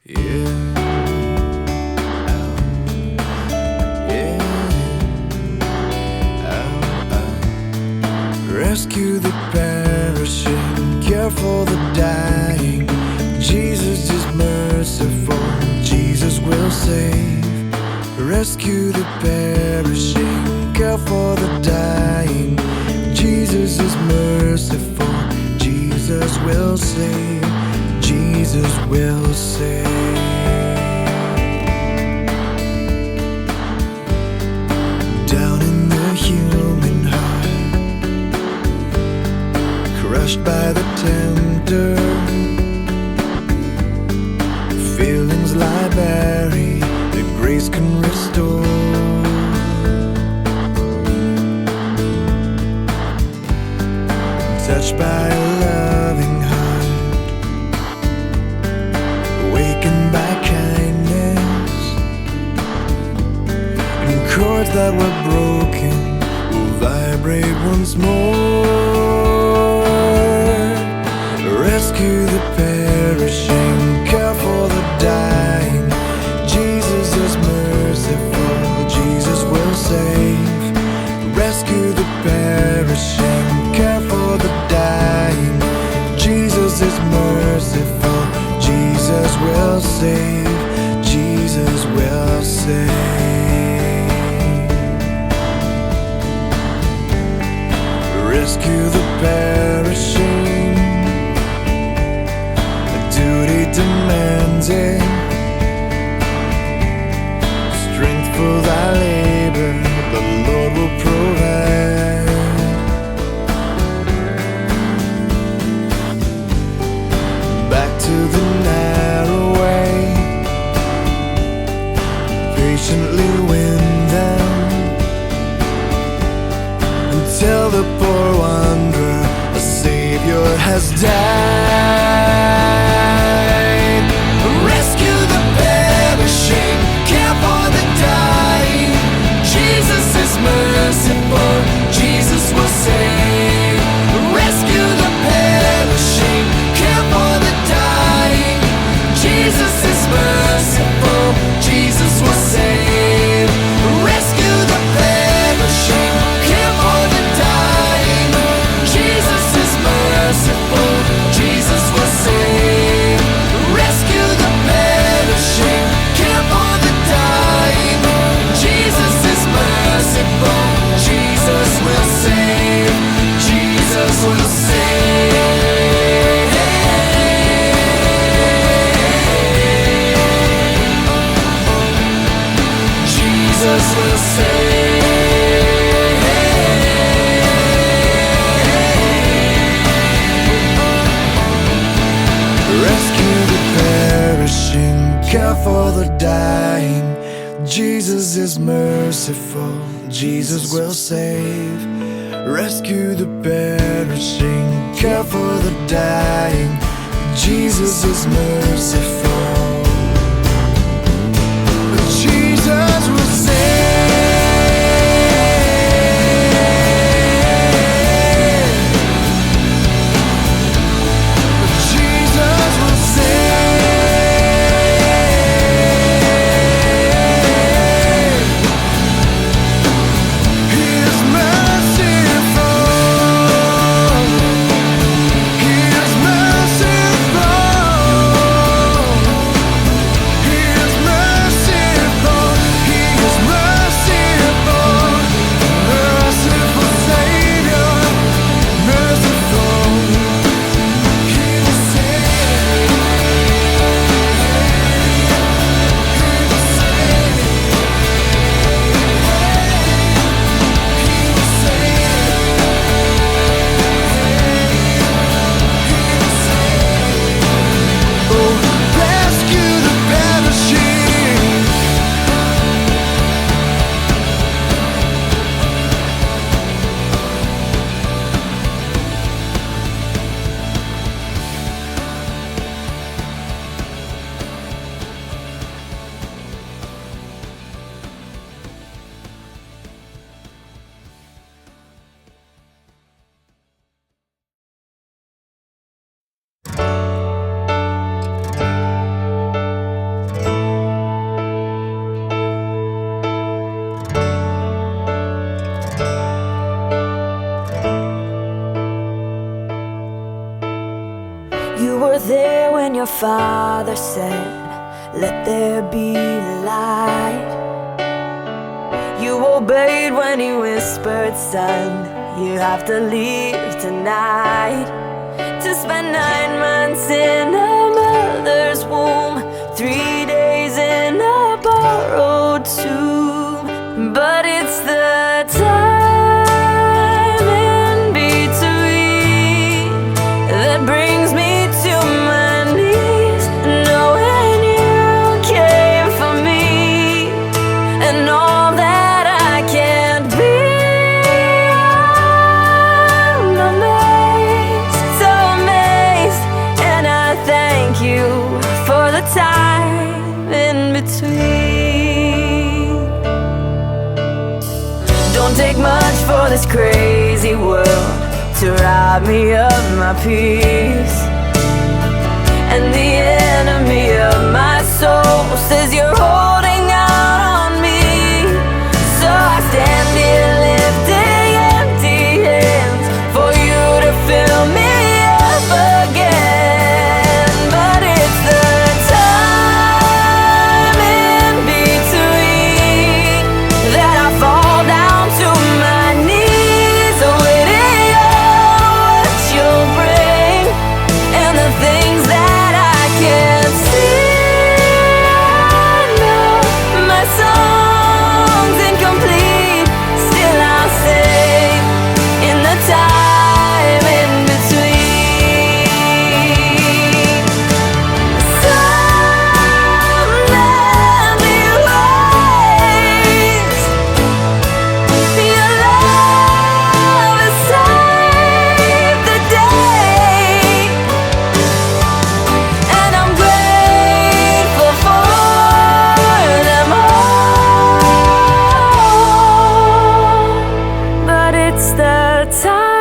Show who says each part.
Speaker 1: Yeah. Rescue the perishing, care for the dying. Jesus is merciful, Jesus will save. Rescue the perishing, care for the dying. Jesus is merciful, Jesus will save. Jesus will save. Down in the human heart, crushed by the tempter, feelings lie buried that grace can restore. Touched by a loving heart, awakened by kindness, and chords that were broken will vibrate once more. Rescue the perishing, care for the dying. Jesus is merciful, Jesus will save. Rescue the perishing, care for the dying. Jesus is merciful, Jesus will save. Jesus will save. Rescue the perishing, duty demanding. Strength for thy labor, the Lord will provide. Back to the narrow way, patiently win them, and tell the poor wanderer a Savior has died. Rescue the perishing, care for the dying. Jesus is merciful, Jesus will save. Rescue the perishing, care for the dying. Jesus is merciful, Jesus will save. Rescue the perishing, care for the dying. Jesus is merciful, Jesus will save. Rescue the perishing, care for the dying. Jesus is merciful, Jesus will save. Jesus will save. Jesus will save. Rescue the perishing, care for the dying. Jesus is merciful, Jesus will save. Rescue the perishing, care for the dying. Jesus is merciful, Jesus will save. Jesus will save. He is merciful. He is merciful.
Speaker 2: Father said, let there be light. You obeyed when he whispered, son, you have to leave tonight. To spend 9 months in a mother's womb, 3 days in a borrowed tomb. But it's the time in between that brings me to my knees, knowing you came for me and all that I can't be. I'm amazed, so amazed, and I thank you for the time in between. Don't take much for this crazy world to rob me of my peace. And the enemy of my soul says you're holding out on me. So I stand here lifting empty hands for you to fill me up again. But it's the time in between that I fall down to my knees, waiting on what you'll bring and the things that I can't see. I know my song's incomplete, still I'll sing in the time in between. So many ways your love has saved the day, and I'm grateful for them all. But it's the time